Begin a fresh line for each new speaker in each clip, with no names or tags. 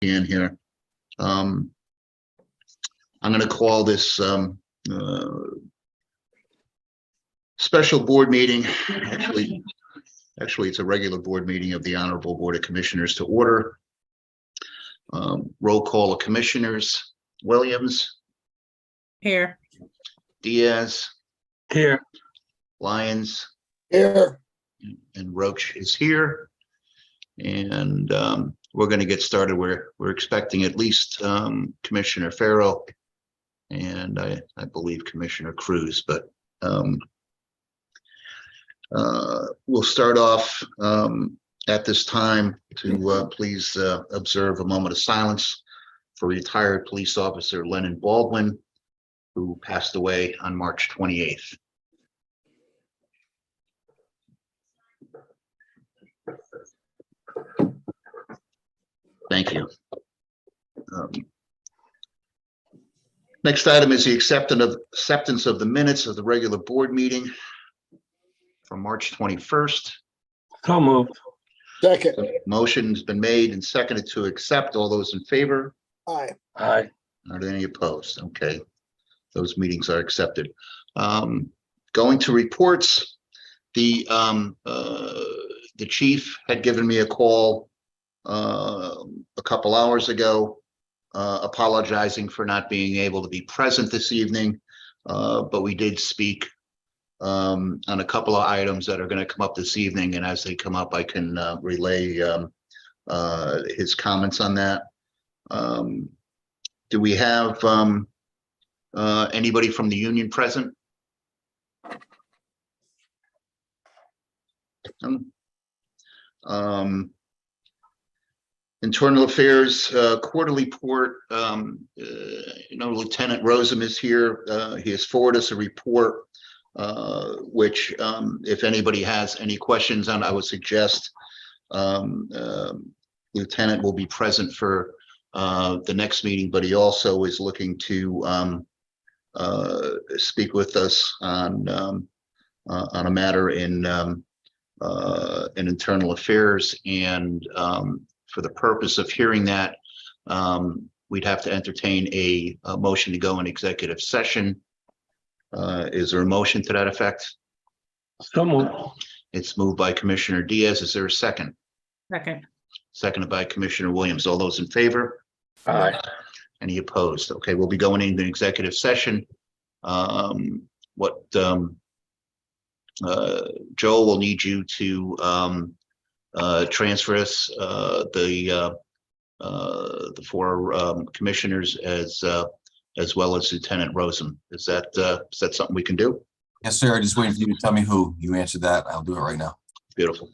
in here. I'm going to call this special board meeting. Actually, it's a regular board meeting of the Honorable Board of Commissioners to order. Roll call of commissioners. Williams.
Here.
Diaz.
Here.
Lyons.
Here.
And Roach is here. And we're going to get started. We're expecting at least Commissioner Farrell and I believe Commissioner Cruz, but we'll start off at this time to please observe a moment of silence for retired police officer Lennon Baldwin, who passed away on March 28th. Thank you. Next item is the acceptance of the minutes of the regular board meeting from March 21st.
So moved.
Second.
Motion's been made and seconded to accept. All those in favor?
Aye.
Aye.
Are there any opposed? Okay, those meetings are accepted. Going to reports, the chief had given me a call a couple hours ago, apologizing for not being able to be present this evening, but we did speak on a couple of items that are going to come up this evening, and as they come up, I can relay his comments on that. Do we have anybody from the union present? Internal Affairs quarterly report. Lieutenant Rosem is here. He has forwarded us a report, which if anybody has any questions on, I would suggest Lieutenant will be present for the next meeting, but he also is looking to speak with us on a matter in Internal Affairs, and for the purpose of hearing that, we'd have to entertain a motion to go in executive session. Is there a motion to that effect?
So moved.
It's moved by Commissioner Diaz. Is there a second?
Second.
Seconded by Commissioner Williams. All those in favor?
Aye.
Any opposed? Okay, we'll be going into executive session. Joel will need you to transfer us the four commissioners as well as Lieutenant Rosem. Is that something we can do?
Yes, sir. Just waiting for you to tell me who. You answered that. I'll do it right now.
Beautiful.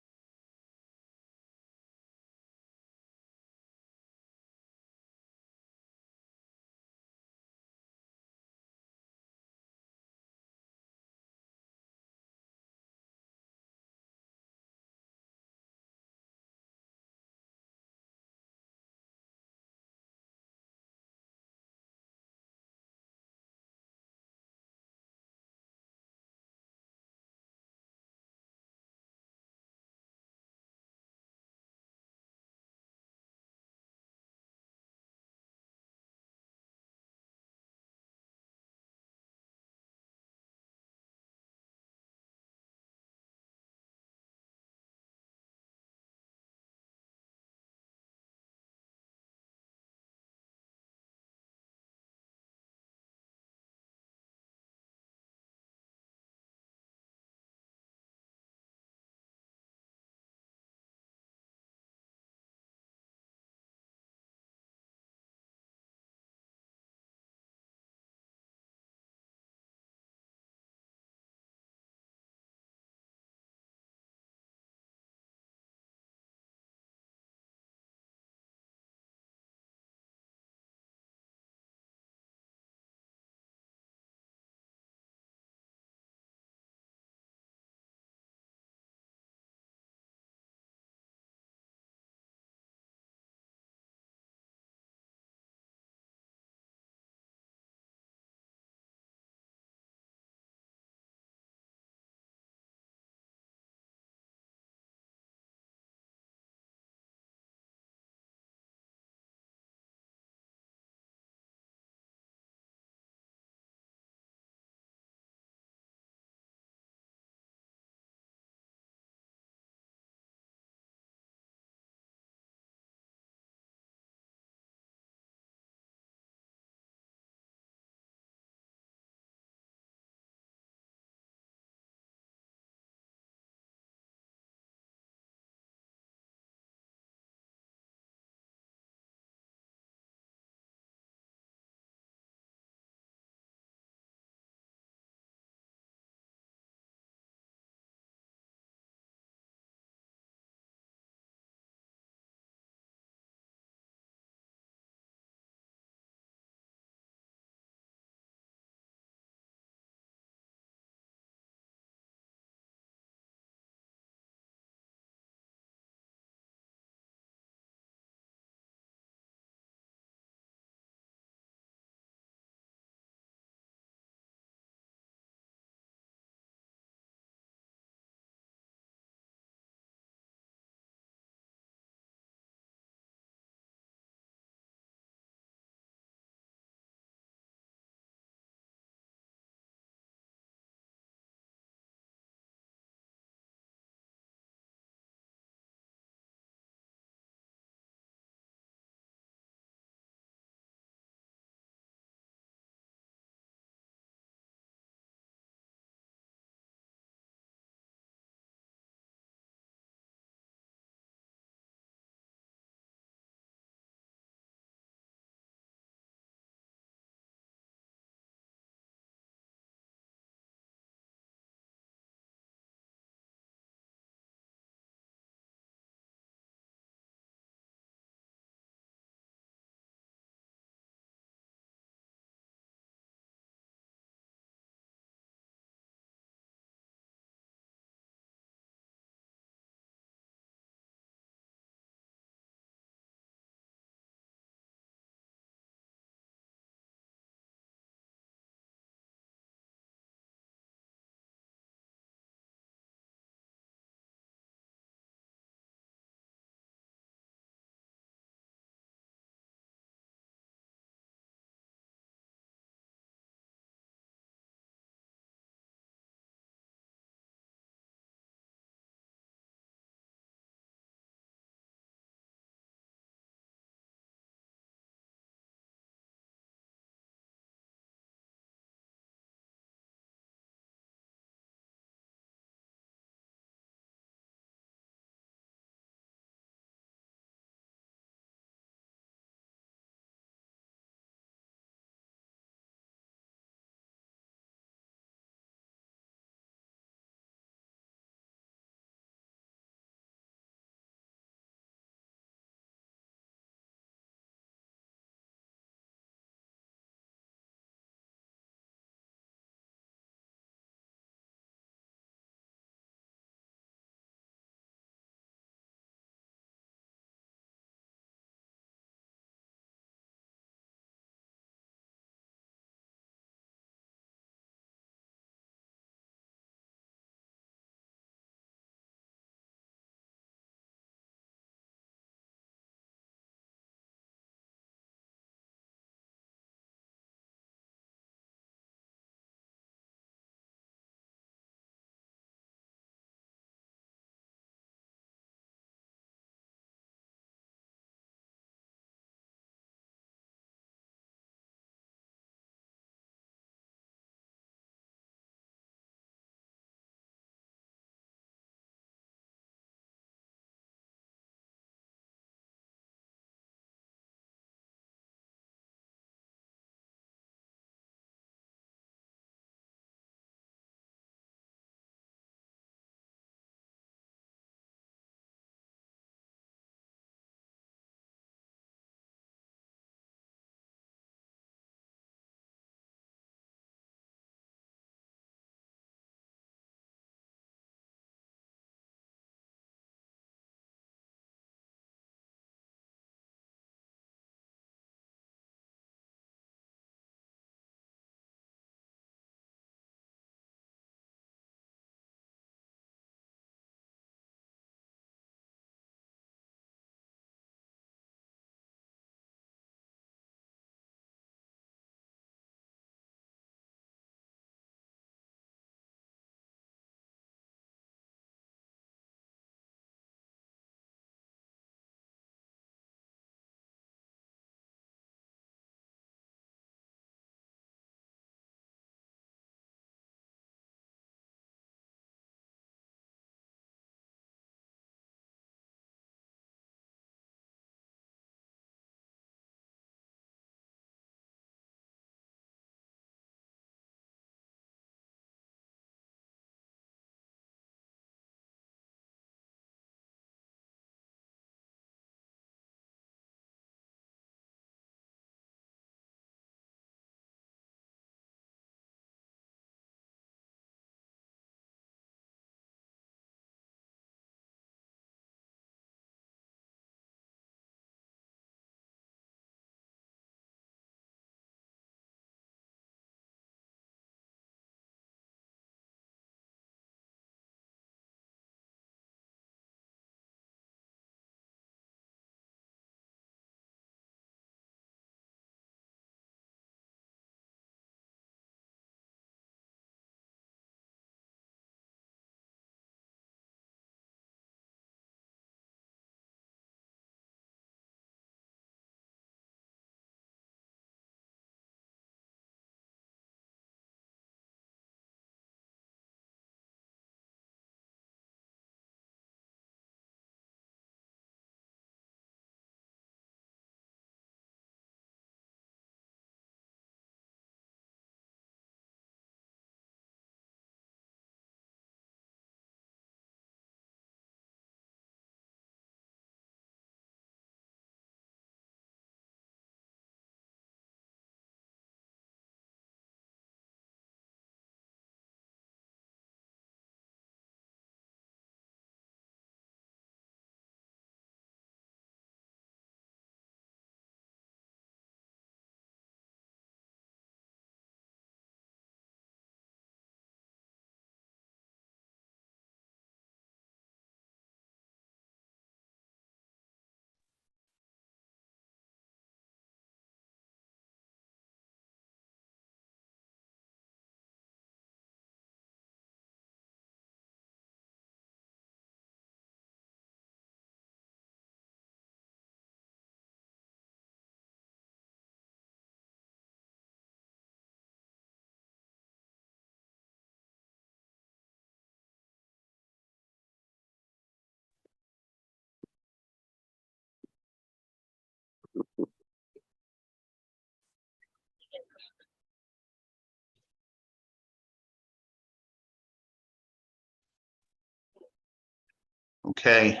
Okay.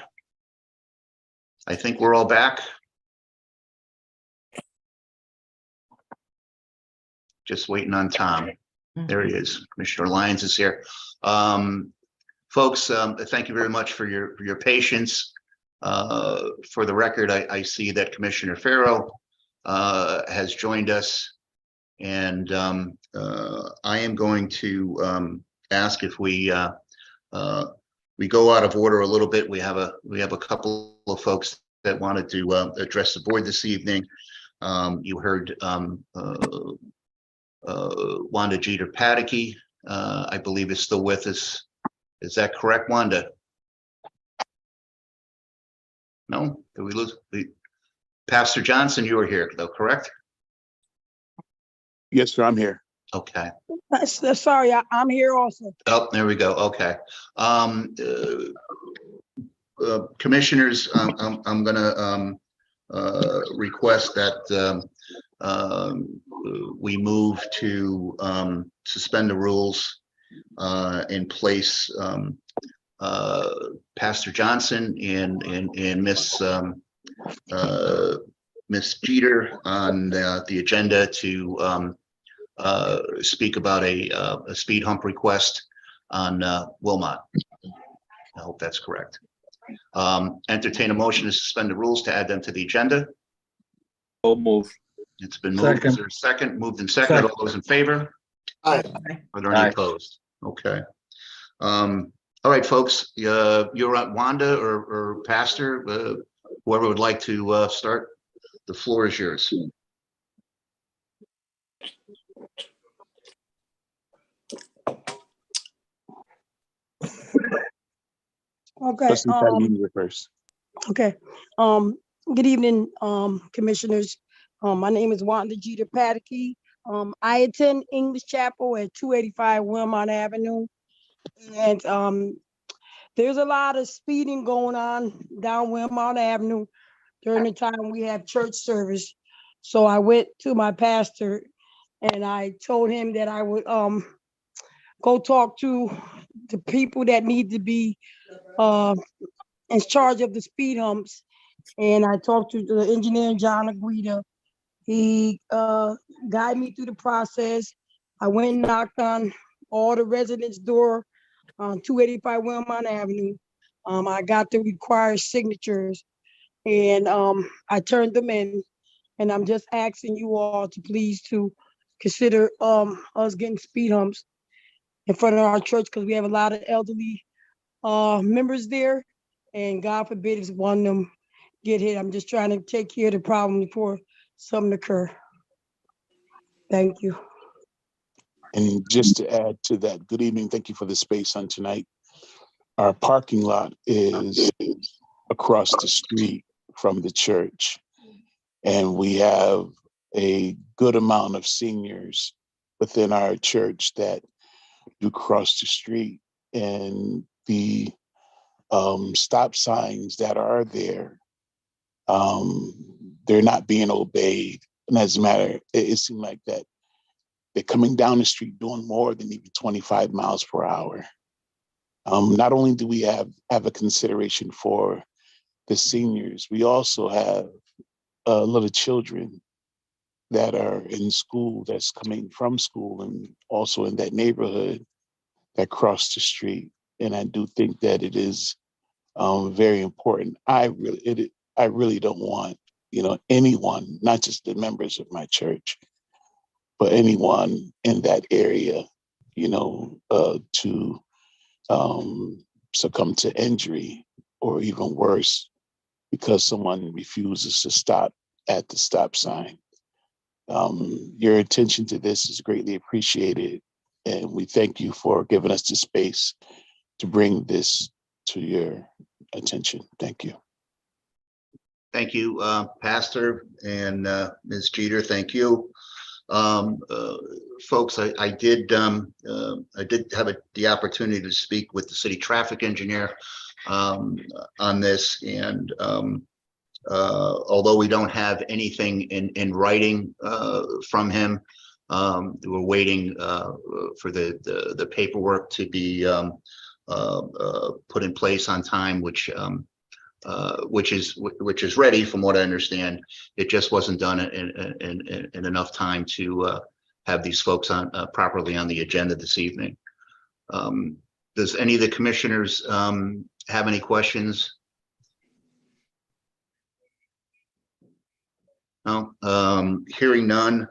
I think we're all back. Just waiting on Tom. There he is. Commissioner Lyons is here. Folks, thank you very much for your patience. For the record, I see that Commissioner Farrow has joined us, and I am going to ask if we go out of order a little bit. We have a couple of folks that wanted to address the board this evening. You heard Wanda Jeter Pataky, I believe, is still with us. Is that correct, Wanda? No? Did we lose? Pastor Johnson, you were here, though, correct?
Yes, sir, I'm here.
Okay.
Sorry, I'm here also.
Oh, there we go. Okay. Commissioners, I'm gonna request that we move to suspend the rules and place Pastor Johnson and Miss Jeter on the agenda to speak about a speed hump request on Wilmot. I hope that's correct. Entertain a motion to suspend the rules to add them to the agenda.
So moved.
It's been moved. Is
Second.
there a second? Moved and seconded. All those in favor?
Aye.
Are there any
Aye.
opposed? Okay. All right, folks, you're on Wanda or Pastor, whoever would like to start. The floor is yours.
Okay.
Trustee Patty, you can go first.
Okay. Good evening, commissioners. My name is Wanda Jeter Pataky. I attend English Chapel at 285 Wilmot Avenue. And there's a lot of speeding going on down Wilmot Avenue during the time we have church service. So I went to my pastor and I told him that I would go talk to the people that need to be in charge of the speed humps. And I talked to the engineer, John Aguida. He guided me through the process. I went and knocked on all the residents' door on 285 Wilmot Avenue. I got the required signatures and I turned them in. And I'm just asking you all to please to consider us getting speed humps in front of our church because we have a lot of elderly members there. And God forbid if one of them get hit. I'm just trying to take care of the problem before something occur. Thank you.
And just to add to that, good evening. Thank you for the space on tonight. Our parking lot is across the street from the church. And we have a good amount of seniors within our church that do cross the street. And the stop signs that are there, they're not being obeyed. And as a matter, it seemed like that they're coming down the street doing more than even 25 miles per hour. Not only do we have a consideration for the seniors, we also have little children that are in school, that's coming from school and also in that neighborhood that cross the street. And I do think that it is very important. I really don't want, anyone, not just the members of my church, but anyone in that area, to succumb to injury or even worse because someone refuses to stop at the stop sign. Your attention to this is greatly appreciated, and we thank you for giving us the space to bring this to your attention. Thank you.
Thank you, Pastor, and Ms. Jeter, thank you. Folks, I did have the opportunity to speak with the city traffic engineer on this, and although we don't have anything in writing from him, we're waiting for the paperwork to be put in place on time, which is ready from what I understand. It just wasn't done in enough time to have these folks on properly on the agenda this evening. Does any of the commissioners have any questions? No, hearing none.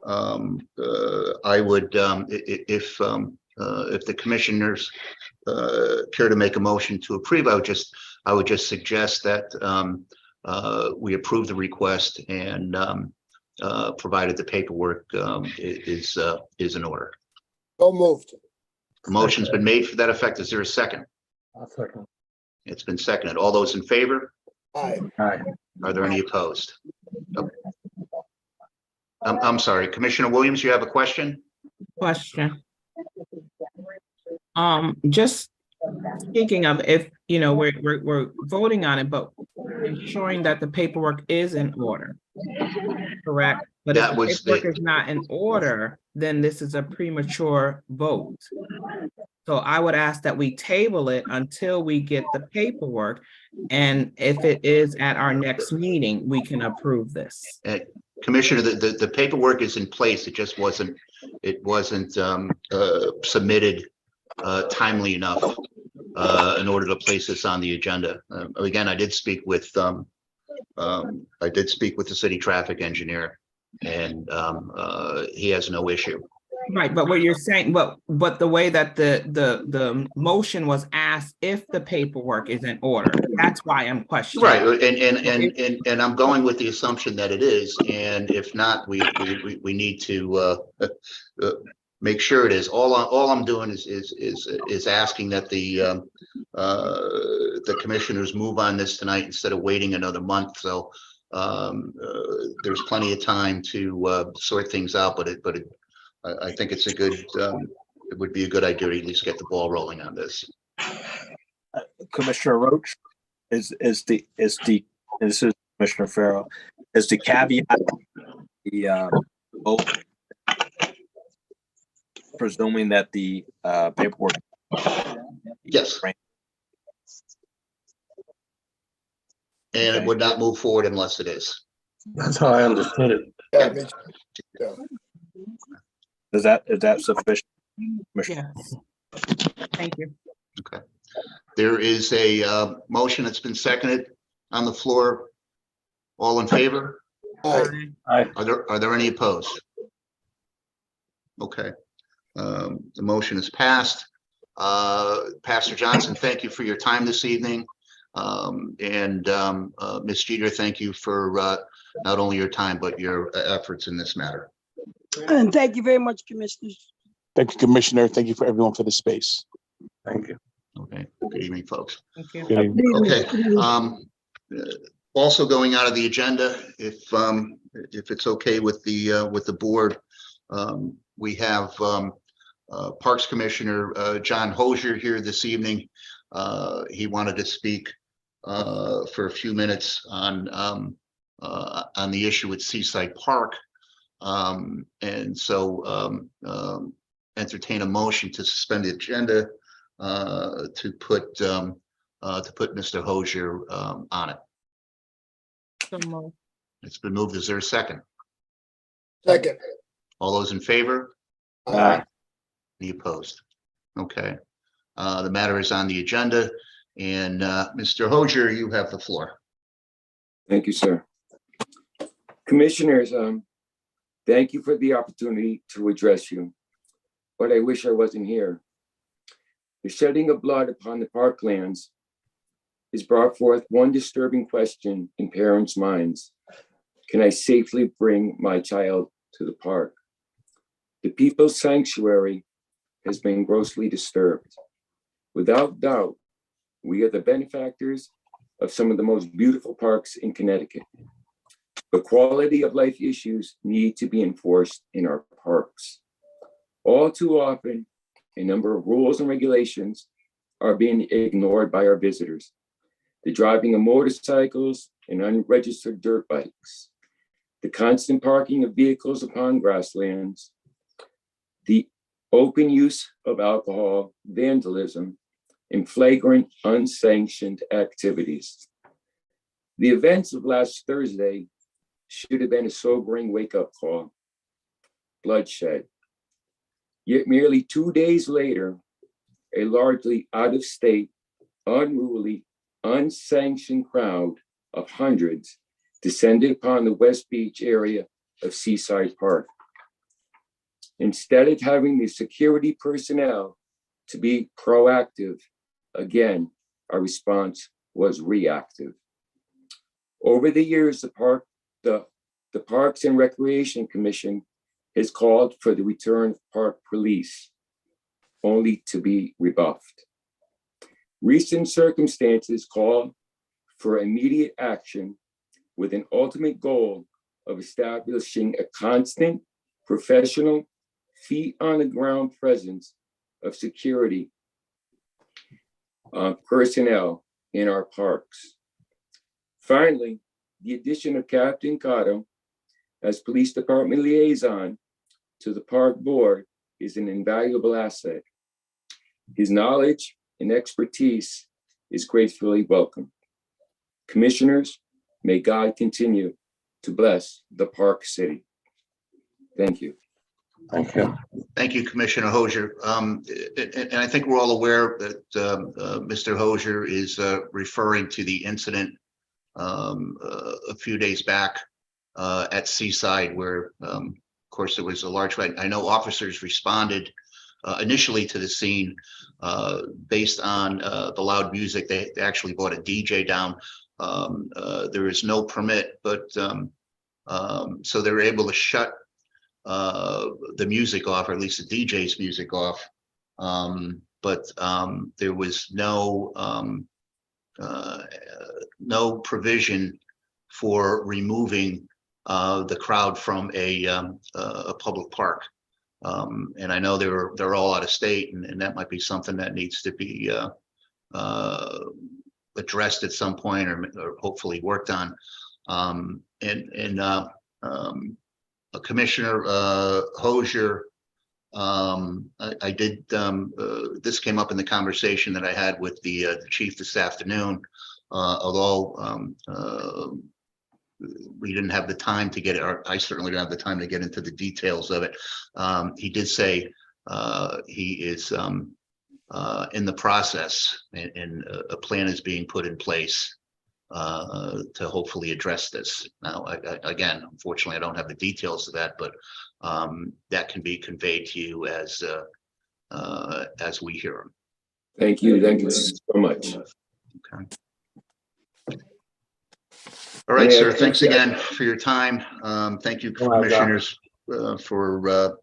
I would, if the commissioners care to make a motion to approve, I would just suggest that we approve the request and provided the paperwork is in order.
So moved.
A motion's been made for that effect. Is there a second?
I'll second.
It's been seconded. All those in favor?
Aye.
Aye.
Are there any opposed? Oh. I'm sorry, Commissioner Williams, you have a question?
Question. Just speaking of, if, you know, we're voting on it, but ensuring that the paperwork is in order, correct? But if
That
the
was
paperwork is not in order, then this is a premature vote. So I would ask that we table it until we get the paperwork. And if it is at our next meeting, we can approve this.
Commissioner, the paperwork is in place. It just wasn't submitted timely enough in order to place this on the agenda. Again, I did speak with the city traffic engineer, and he has no issue.
Right, but what you're saying, but the way that the motion was asked, if the paperwork is in order, that's why I'm questioning.
Right, and I'm going with the assumption that it is, and if not, we need to make sure it is. All I'm doing is asking that the commissioners move on this tonight instead of waiting another month. So there's plenty of time to sort things out, but I think it's it would be a good idea to at least get the ball rolling on this.
Commissioner Roach, is the this is Commissioner Farrell, is the caveat the vote presuming that the paperwork?
Yes. And it would not move forward unless it is.
That's how I understood it.
Yeah, me too.
Is that sufficient?
Yes. Thank you.
Okay. There is a motion that's been seconded on the floor. All in favor?
Aye.
Aye.
Are there any opposed? Okay. The motion is passed. Pastor Johnson, thank you for your time this evening. Ms. Jeter, thank you for not only your time, but your efforts in this matter.
And thank you very much, Commissioners.
Thank you, Commissioner. Thank you for everyone for the space.
Thank you.
Okay. Good evening, folks.
Thank you.
Good evening.
Okay. Also going out of the agenda, if it's okay with the board, we have Parks Commissioner John Hosier here this evening. He wanted to speak for a few minutes on the issue at Seaside Park. And so entertain a motion to suspend the agenda to put Mr. Hosier on it.
So moved.
It's been moved. Is there a second?
Second.
All those in favor?
Aye.
Any opposed? Okay. The matter is on the agenda, and Mr. Hosier, you have the floor.
Thank you, sir. Commissioners, thank you for the opportunity to address you, but I wish I wasn't here. The shedding of blood upon the parklands has brought forth one disturbing question in parents' minds. Can I safely bring my child to the park? The People's Sanctuary has been grossly disturbed. Without doubt, we are the benefactors of some of the most beautiful parks in Connecticut. But quality of life issues need to be enforced in our parks. All too often, a number of rules and regulations are being ignored by our visitors. The driving of motorcycles and unregistered dirt bikes, the constant parking of vehicles upon grasslands, the open use of alcohol, vandalism, and flagrant unsanctioned activities. The events of last Thursday should have been a sobering wake-up call. Bloodshed. Yet merely 2 days later, a largely out-of-state, unruly, unsanctioned crowd of hundreds descended upon the West Beach area of Seaside Park. Instead of having the security personnel to be proactive, again, our response was reactive. Over the years, the Parks and Recreation Commission has called for the return of park police, only to be rebuffed. Recent circumstances call for immediate action with an ultimate goal of establishing a constant, professional, feet on the ground presence of security personnel in our parks. Finally, the addition of Captain Cotto as police department liaison to the park board is an invaluable asset. His knowledge and expertise is gratefully welcome. Commissioners, may God continue to bless the Park City. Thank you.
Thank you.
Thank you, Commissioner Hosier. And I think we're all aware that Mr. Hosier is referring to the incident a few days back at Seaside, where, of course, there was a large fight. I know officers responded initially to the scene based on the loud music. They actually brought a DJ down. There is no permit, but so they were able to shut the music off, or at least the DJ's music off. But there was no provision for removing the crowd from a public park. And I know they're all out of state, and that might be something that needs to be addressed at some point, or hopefully worked on. Commissioner Hosier, I did, this came up in the conversation that I had with the chief this afternoon, although we didn't have the time to get it, or I certainly didn't have the time to get into the details of it. He did say he is in the process, and a plan is being put in place to hopefully address this. Now, again, unfortunately, I don't have the details of that, but that can be conveyed to you as we hear them.
Thank you. Thank you so much.
Okay. All right, sir. Thanks again for your time. Thank you, commissioners, for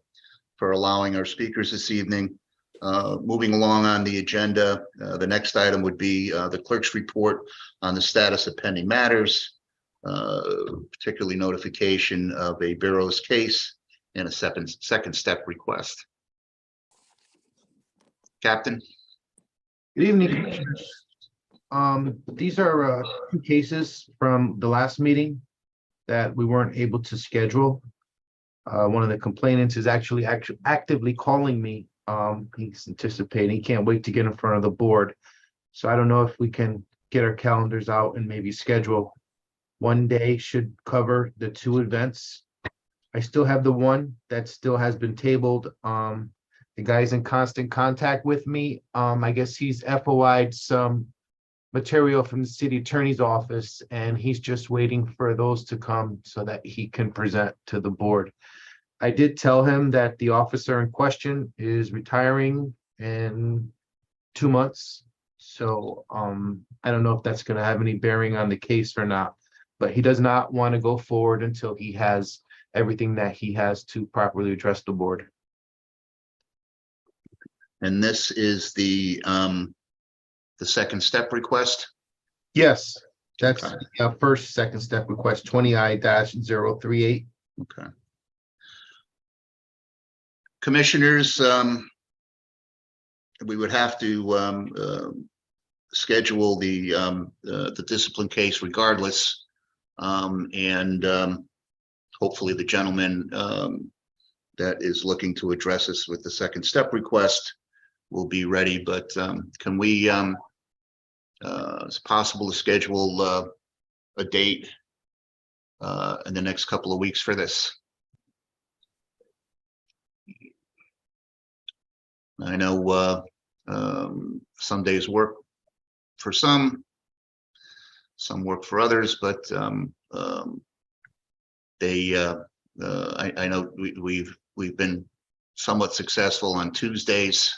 allowing our speakers this evening. Moving along on the agenda, the next item would be the clerk's report on the status of pending matters, particularly notification of a Barrows case and a second step request. Captain.
Good evening, Commissioners. These are two cases from the last meeting that we weren't able to schedule. One of the complainants is actually actively calling me. He's anticipating, he can't wait to get in front of the board. So I don't know if we can get our calendars out and maybe schedule one day should cover the two events. I still have the one that still has been tabled. The guy's in constant contact with me. I guess he's FOI'd some material from the city attorney's office, and he's just waiting for those to come so that he can present to the board. I did tell him that the officer in question is retiring in 2 months. So I don't know if that's going to have any bearing on the case or not, but he does not want to go forward until he has everything that he has to properly address the board.
And this is the second step request?
Yes, that's first second step request 20I-038.
Okay. Commissioners, we would have to schedule the discipline case regardless, and hopefully the gentleman that is looking to address us with the second step request will be ready, but can we, it's possible to schedule a date in the next couple of weeks for this? I know some days work for some work for others, but I know we've been somewhat successful on Tuesdays.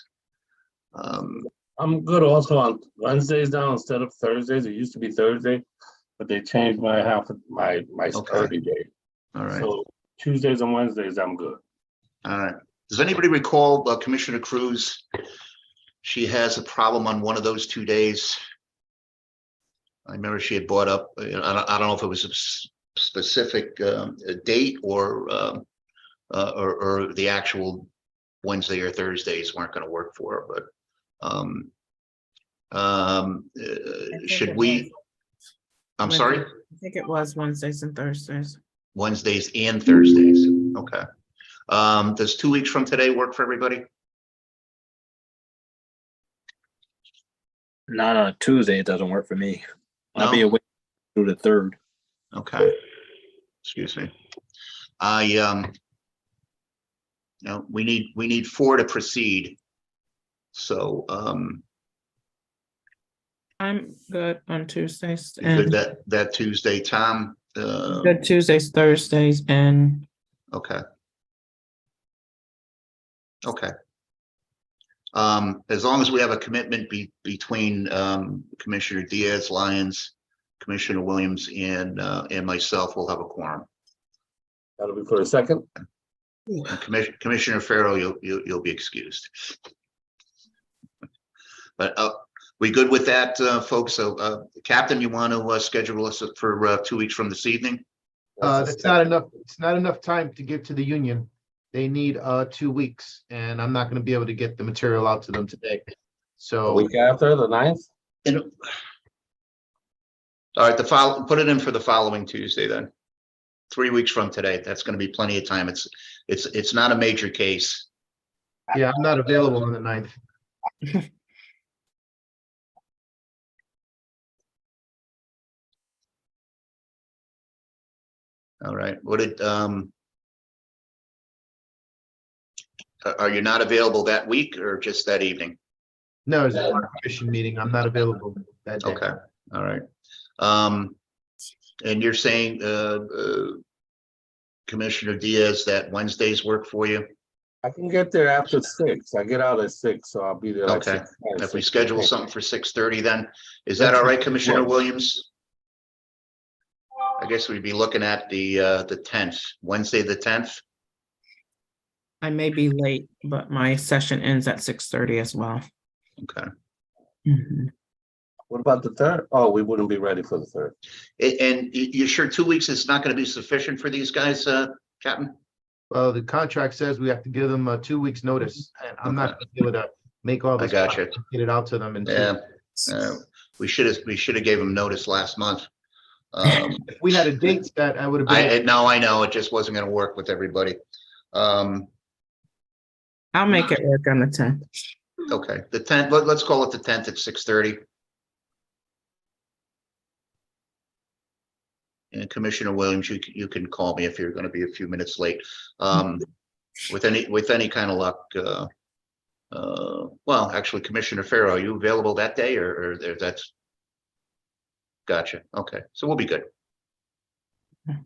I'm good also on Wednesdays now instead of Thursdays. It used to be Thursday, but they changed my study day.
All right,
So Tuesdays and Wednesdays, I'm good.
all right. Does anybody recall Commissioner Cruz? She has a problem on one of those 2 days. I remember she had brought up, I don't know if it was a specific date or the actual Wednesday or Thursdays weren't going to work for her, but should we? I'm sorry?
I think it was Wednesdays and Thursdays.
Wednesdays and Thursdays. Okay. Does 2 weeks from today work for everybody?
Not on a Tuesday. It doesn't work for me. I'll be
No?
away through the 3rd.
Okay. Excuse me. We need 4 to proceed. So,
I'm good on Tuesdays
you good
and
that Tuesday, Tom?
good Tuesdays, Thursdays, and
Okay. Okay. As long as we have a commitment between Commissioner Diaz, Lyons, Commissioner Williams, and myself, we'll have a quorum.
That'll be for a second.
And Commissioner Farrow, you'll be excused. But we good with that, folks? So, Captain, you want to schedule us for 2 weeks from this evening?
That's not enough. It's not enough time to give to the union. They need 2 weeks, and I'm not going to be able to get the material out to them today.
A
So
week after the 9th.
All right, put it in for the following Tuesday then. 3 weeks from today. That's going to be plenty of time. It's not a major case.
yeah, I'm not available on the 9th.
All right. Are you not available that week or just that evening?
No, it's a commission meeting. I'm not available that day.
Okay, all right. And you're saying, Commissioner Diaz, that Wednesdays work for you?
I can get there after 6. I get out at 6, so I'll be there. Like
Okay.
6:10,
If we
6:15.
schedule something for 6:30, then is that all right, Commissioner Williams? I guess we'd be looking at the 10th, Wednesday, the 10th.
I may be late, but my session ends at 6:30 as well.
Okay.
Mhm.
What about the 3rd? Oh, we wouldn't be ready for the 3rd.
And you sure 2 weeks is not going to be sufficient for these guys, Captain?
Well, the contract says we have to give them 2 weeks notice, and I'm not going to be able to make all
I
this.
got you.
Get it out to them in 2
Yeah.
weeks.
We should have gave them notice last month.
If we had a date that I would have been.
I know, it just wasn't going to work with everybody.
I'll make it work on the 10th.
Okay, the 10th, let's call it the 10th at 6:30. And Commissioner Williams, you can call me if you're going to be a few minutes late. With any kind of luck, well, actually, Commissioner Farrow, are you available that day or that's? Gotcha. Okay, so we'll be good.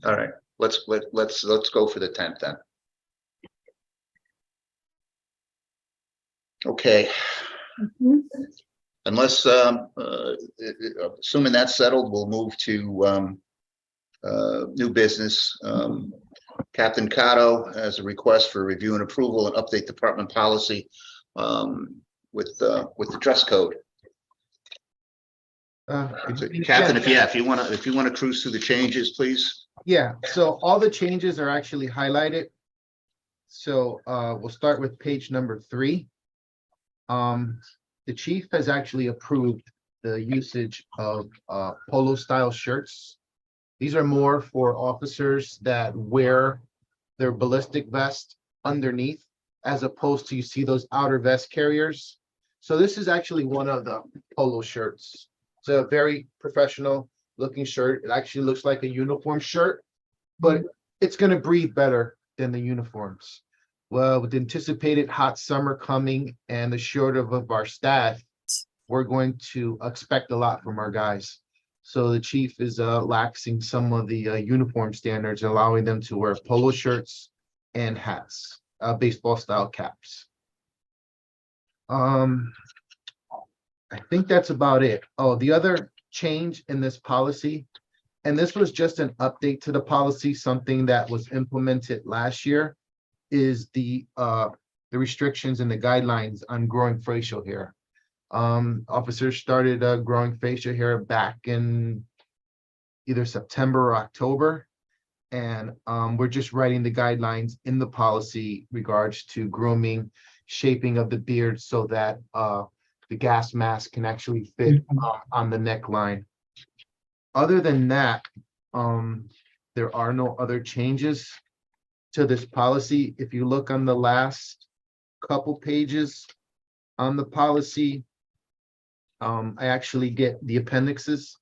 All right, let's go for the 10th then. Okay. Unless, assuming that's settled, we'll move to new business. Captain Cotto has a request for review and approval and update department policy with the dress code. Captain, if you want to cruise through the changes, please.
Yeah, so all the changes are actually highlighted. So we'll start with page number 3. The chief has actually approved the usage of polo style shirts. These are more for officers that wear their ballistic vest underneath, as opposed to you see those outer vest carriers. So this is actually one of the polo shirts. It's a very professional looking shirt. It actually looks like a uniform shirt, but it's gonna breathe better than the uniforms. Well, with the anticipated hot summer coming and the shortage of our staff, we're going to expect a lot from our guys. So the chief is laxing some of the uniform standards, allowing them to wear polo shirts and hats, baseball style caps. I think that's about it. Oh, the other change in this policy, and this was just an update to the policy, something that was implemented last year, is the restrictions and the guidelines on growing facial hair. Officers started growing facial hair back in either September or October. And we're just writing the guidelines in the policy regards to grooming, shaping of the beard so that the gas mask can actually fit on the neckline. Other than that, there are no other changes to this policy. If you look on the last couple pages on the policy, I actually get the appendixes.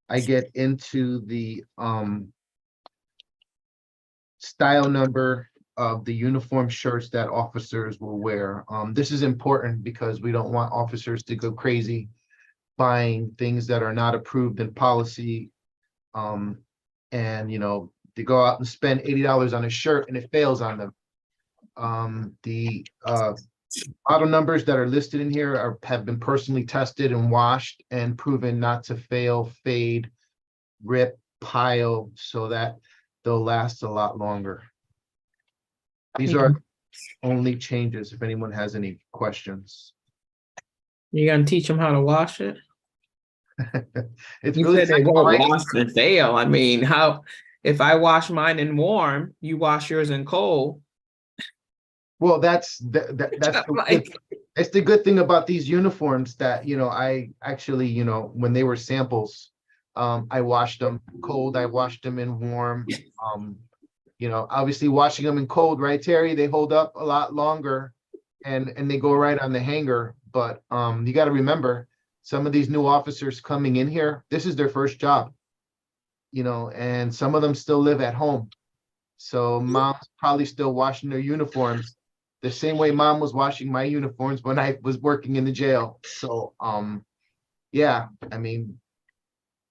I get into the style number of the uniform shirts that officers will wear. This is important because we don't want officers to go crazy buying things that are not approved in policy. And you know, they go out and spend $80 on a shirt and it fails on them. The model numbers that are listed in here have been personally tested and washed and proven not to fail, fade, rip, pile, so that they'll last a lot longer. These are only changes if anyone has any questions.
You're gonna teach them how to wash it?
It's
You
really
said they
simple,
won't
right?
wash and fail. I mean, how, if I wash mine in warm, you wash yours in cold.
Well, that's
Like,
it's the good thing about these uniforms that, you know, I actually, you know, when they were samples, I washed them cold, I washed them in warm. You know, obviously washing them in cold, right, Terry? They hold up a lot longer and they go right on the hanger. But you got to remember, some of these new officers coming in here, this is their first job, you know, and some of them still live at home. So mom's probably still washing their uniforms the same way mom was washing my uniforms when I was working in the jail. So, yeah, I mean,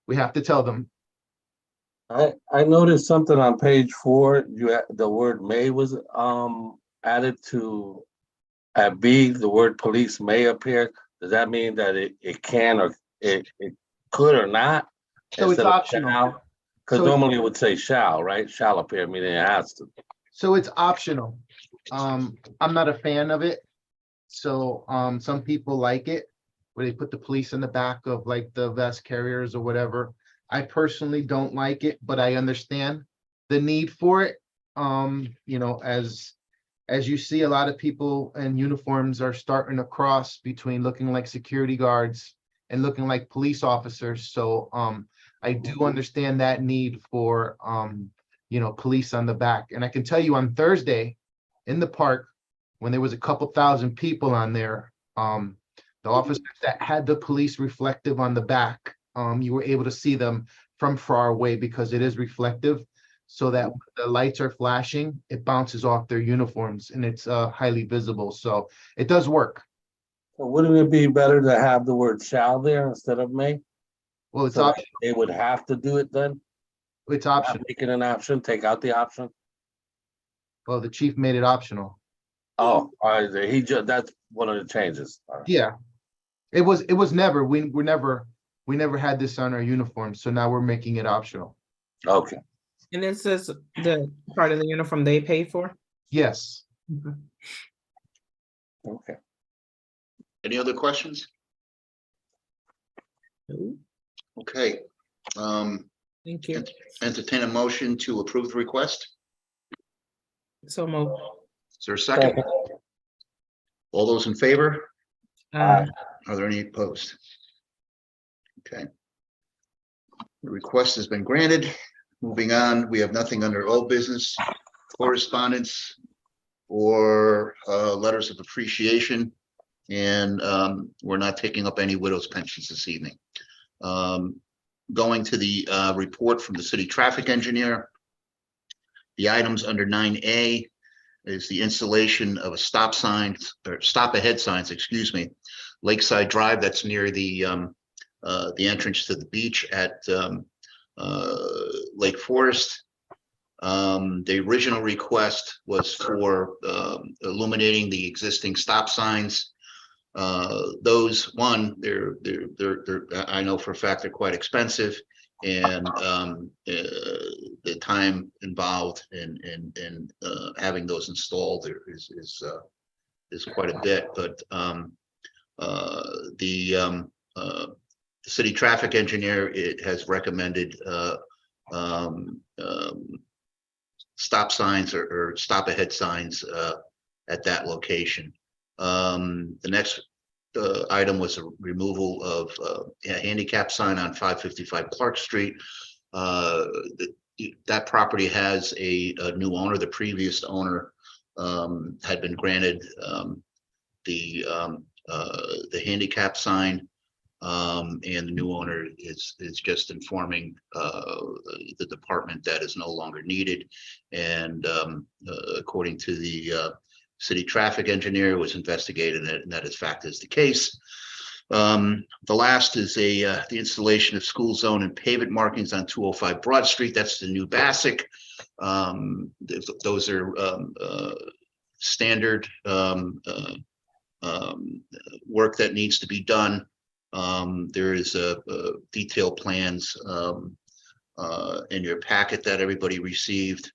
we have to tell them.
I noticed something on page 4, the word may was added to at B, the word police may appear. Does that mean that it can or it could or not?
So it's optional.
Because
So-
normally it would say shall, right? Shall appear, meaning it has to.
So it's optional. I'm not a fan of it. So some people like it, where they put the police in the back of like the vest carriers or whatever. I personally don't like it, but I understand the need for it. You know, as you see, a lot of people in uniforms are starting to cross between looking like security guards and looking like police officers. So I do understand that need for you know, police on the back. And I can tell you on Thursday in the park, when there was a couple thousand people on there, the officers that had the police reflective on the back, you were able to see them from far away because it is reflective, so that when the lights are flashing, it bounces off their uniforms and it's highly visible. So it does work.
So wouldn't it be better to have the word shall there instead of may?
Well, it's
So that
optional.
they would have to do it then?
It's
Not
optional.
make it an option, take out the option?
Well, the chief made it optional.
Oh, all right, that's one of the changes. All right.
Yeah. It was never, we never had this on our uniform, so now we're making it optional.
Okay.
and this is the part of the uniform they paid for?
Yes.
Okay.
Any other questions?
No,
Okay.
thank you.
Entertain a motion to approve the request.
So moved.
Is there a second? All those in favor?
Uh,
Are there any opposed? Okay. The request has been granted. Moving on, we have nothing under old business, correspondence, or letters of appreciation. And we're not taking up any widows' pensions this evening. Going to the report from the city traffic engineer. The items under 9A is the installation of a stop signs or stop ahead signs, excuse me, Lakeside Drive. That's near the entrance to the beach at Lake Forest. The original request was for illuminating the existing stop signs. Those they're I know for a fact they're quite expensive, and the time involved in having those installed is quite a bit. But the city traffic engineer has recommended stop signs or stop ahead signs at that location. The next item was a removal of a handicap sign on 555 Clark Street. That property has a new owner. The previous owner had been granted the handicap sign, and the new owner is just informing the department that is no longer needed. And according to the city traffic engineer, was investigated, and that in fact is the case. The last is the installation of school zone and pavement markings on 205 Broad Street. That's the new BASIC. Those are standard work that needs to be done. There is detailed plans in your packet that everybody received.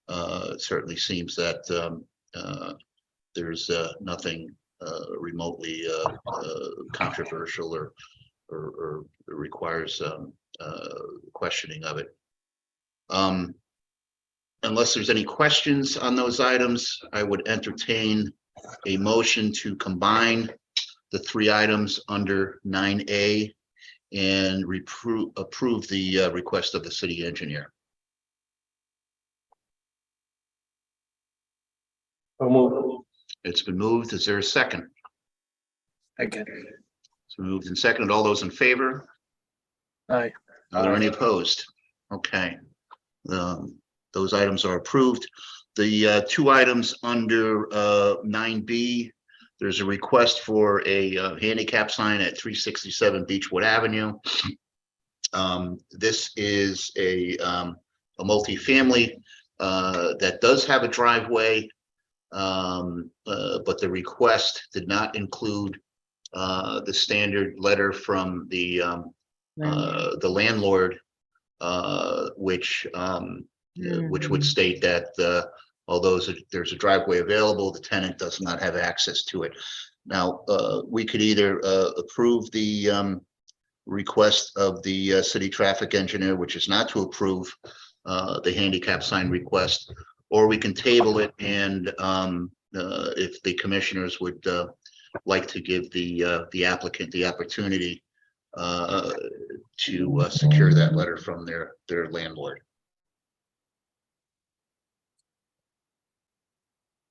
It certainly seems that there's nothing remotely controversial or requires questioning of it. Unless there's any questions on those items, I would entertain a motion to combine the three items under 9A and approve the request of the city engineer. It's been moved. Is there a second?
Second.
It's been moved and seconded. All those in favor?
Aye.
Are there any opposed? Okay. Those items are approved. The two items under 9B, there's a request for a handicap sign at 367 Beechwood Avenue. This is a multifamily that does have a driveway, but the request did not include the standard letter from the landlord, which would state that although there's a driveway available, the tenant does not have access to it. Now, we could either approve the request of the city traffic engineer, which is not to approve the handicap sign request, or we can table it, and if the commissioners would like to give the applicant the opportunity to secure that letter from their landlord.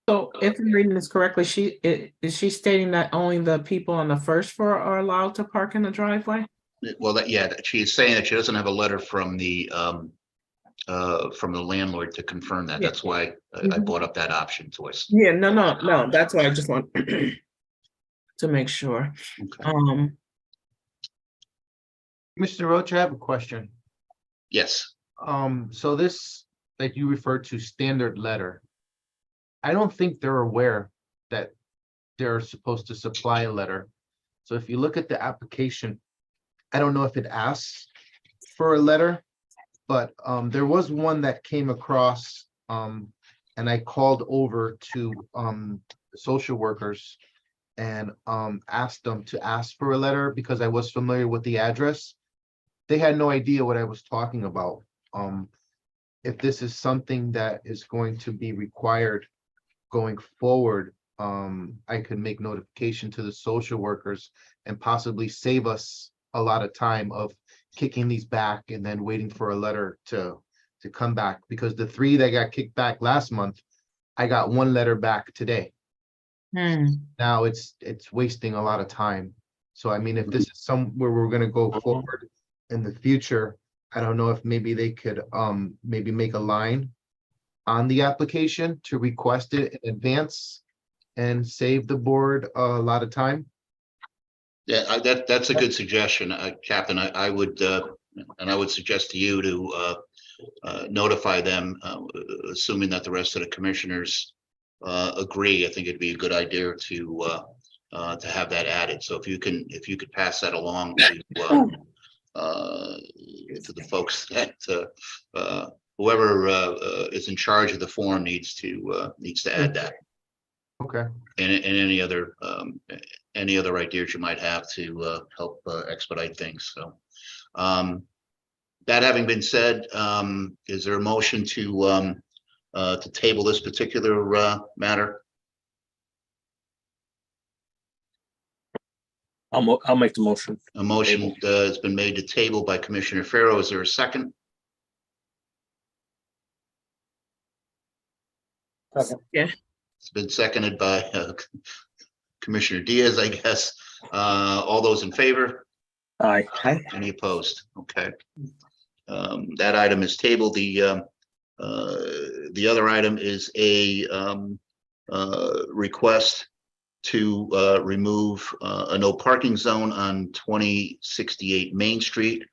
So if I'm reading this correctly, is she stating that only the people on the first floor are allowed to park in the driveway?
Well, yeah, she's saying that she doesn't have a letter from the landlord to confirm that.
Yeah.
That's why I brought up that option to us.
Yeah, no. That's why I just want to make sure.
Okay.
Mr. Roach, I have a question.
Yes.
So this, that you referred to standard letter, I don't think they're aware that they're supposed to supply a letter. So if you look at the application, I don't know if it asks for a letter, but there was one that came across, and I called over to social workers and asked them to ask for a letter because I was familiar with the address. They had no idea what I was talking about. If this is something that is going to be required going forward, I could make notification to the social workers and possibly save us a lot of time of kicking these back and then waiting for a letter to come back, because the three that got kicked back last month, I got one letter back today.
Hmm.
Now it's wasting a lot of time. So I mean, if this is somewhere we're gonna go forward in the future, I don't know if maybe they could maybe make a line on the application to request it in advance and save the board a lot of time.
Yeah, that's a good suggestion, Captain. I would, and I would suggest to you to notify them, assuming that the rest of the commissioners agree. I think it'd be a good idea to have that added. So if you could pass that along to the folks that whoever is in charge of the form needs to add that.
Okay.
And any other ideas you might have to help expedite things. So that having been said, is there a motion to table this particular matter?
I'll make the motion.
A motion has been made to table by Commissioner Farrow. Is there a second?
Yeah.
It's been seconded by Commissioner Diaz, I guess. All those in favor?
Aye.
Any opposed? Okay. That item is tabled. The other item is a request to remove a no parking zone on 2068 Main Street.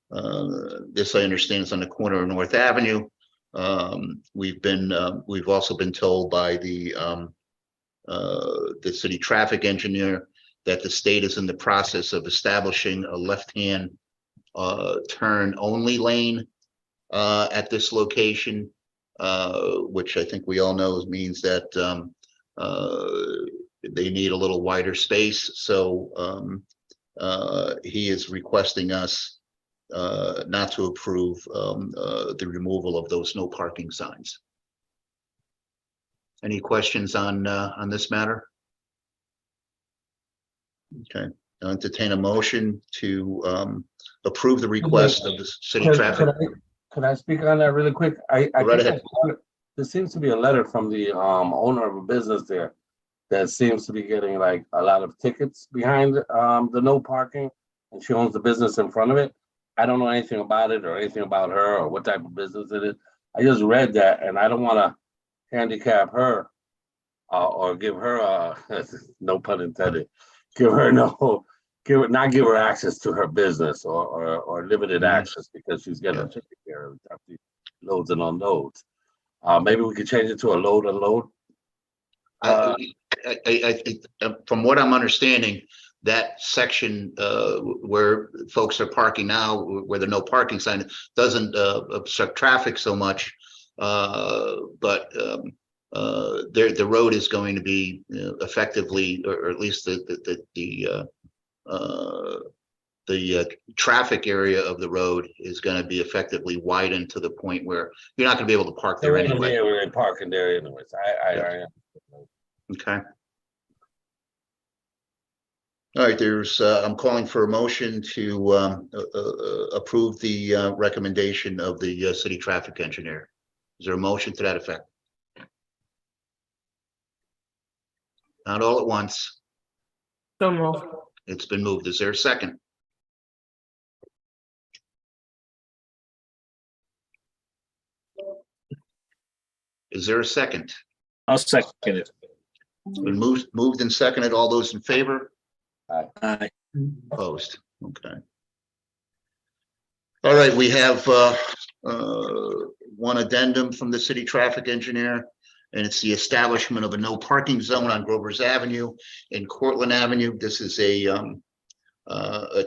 This, I understand, is on the corner of North Avenue. We've also been told by the city traffic engineer that the state is in the process of establishing a left-hand turn only lane at this location, which I think we all know means that they need a little wider space. So he is requesting us not to approve the removal of those no parking signs. Any questions on this matter? Okay, I'll entertain a motion to approve the request of the city traffic.
Could I speak on that really quick? I
Right
think
ahead.
there seems to be a letter from the owner of a business there that seems to be getting like a lot of tickets behind the no parking, and she owns the business in front of it. I don't know anything about it or anything about her or what type of business it is. I just read that, and I don't want to handicap her or give her no pun intended, not give her access to her business or limited access because she's getting a ticket there every time she loads and unloads. Maybe we could change it to a load unload.
From what I'm understanding, that section where folks are parking now, where the no parking sign doesn't obstruct traffic so much, but the road is going to be effectively, or at least the traffic area of the road is going to be effectively widened to the point where you're not going to be able to park there anyway.
We're parking there anyways.
Okay. All right, I'm calling for a motion to approve the recommendation of the city traffic engineer. Is there a motion to that effect? Not all at once.
So moved.
It's been moved. Is there a second? Is there a second?
I'll second it.
It's been moved and seconded. All those in favor?
Aye.
Opposed? Okay. All right, we have one addendum from the city traffic engineer, and it's the establishment of a no parking zone on Grover's Avenue and Cortlandt Avenue. This is a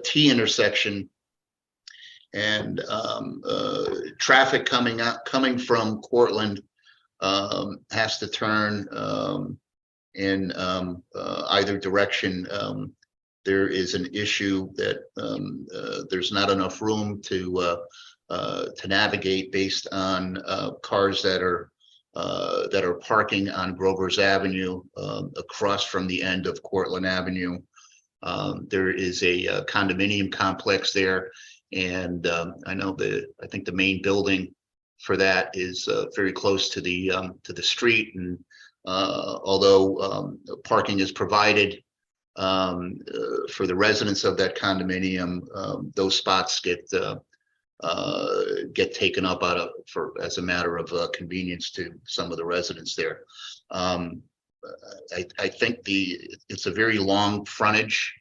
T intersection, and traffic coming from Cortlandt has to turn in either direction. There is an issue that there's not enough room to navigate based on cars that are parking on Grover's Avenue across from the end of Cortlandt Avenue. There is a condominium complex there, and I think the main building for that is very close to the street, and although parking is provided for the residents of that condominium, those spots get taken up as a matter of convenience to some of the residents there. I think it's a very long frontage.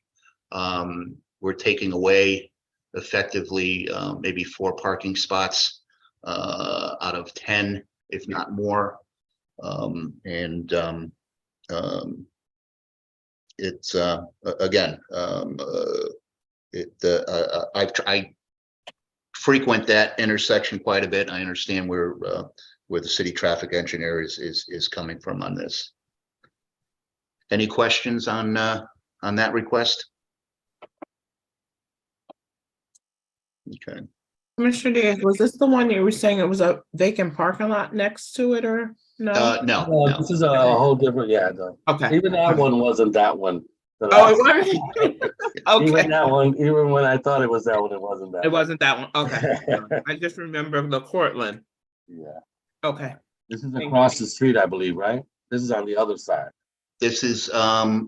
We're taking away effectively maybe 4 parking spots out of 10, if not more. It's again, I frequent that intersection quite a bit. I understand where the city traffic engineer is coming from on this. Any questions on that request? Okay.
Commissioner Diaz, was this the one you were saying it was a vacant parking lot next to it, or no?
No.
This is a whole different,
Okay.
even that one wasn't that one. The
Oh, it
last-
wasn't?
Even
Okay,
that one, even when I thought it was that one, it wasn't that.
it
one.
wasn't that one. Okay. I just remember the Cortland.
Yeah,
Okay.
this is
Thank you.
across the street, I believe, right? This is on the other side.
This is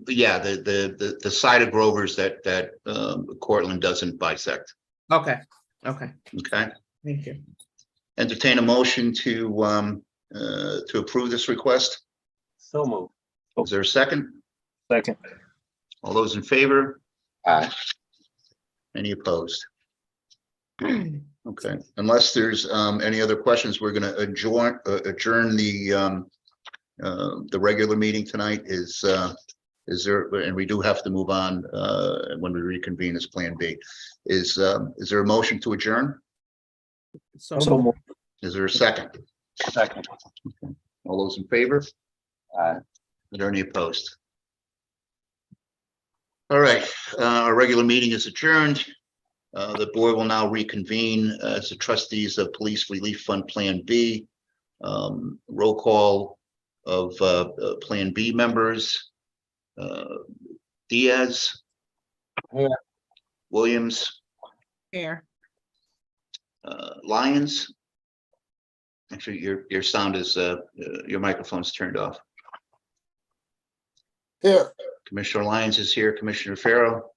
yeah, the side of Grover's that Cortland doesn't bisect.
Okay. Okay.
Okay.
Thank you.
Entertain a motion to approve this request.
So moved.
Is there a second?
Second.
All those in favor?
Aye.
Any opposed? Okay, unless there's any other questions, we're gonna adjourn the regular meeting tonight. Is there, and we do have to move on when we reconvene as Plan B. Is there a motion to adjourn?
So moved.
Is there a second?
Second.
All those in favor?
Aye.
Are there any opposed? All right, our regular meeting is adjourned. The board will now reconvene as the trustees of Police Relief Fund Plan B. Roll call of Plan B members. Diaz.
Here.
Williams.
Here.
Lyons. Actually, your sound is, your microphone's turned off.
Here.
Commissioner Lyons is here. Commissioner Farrow.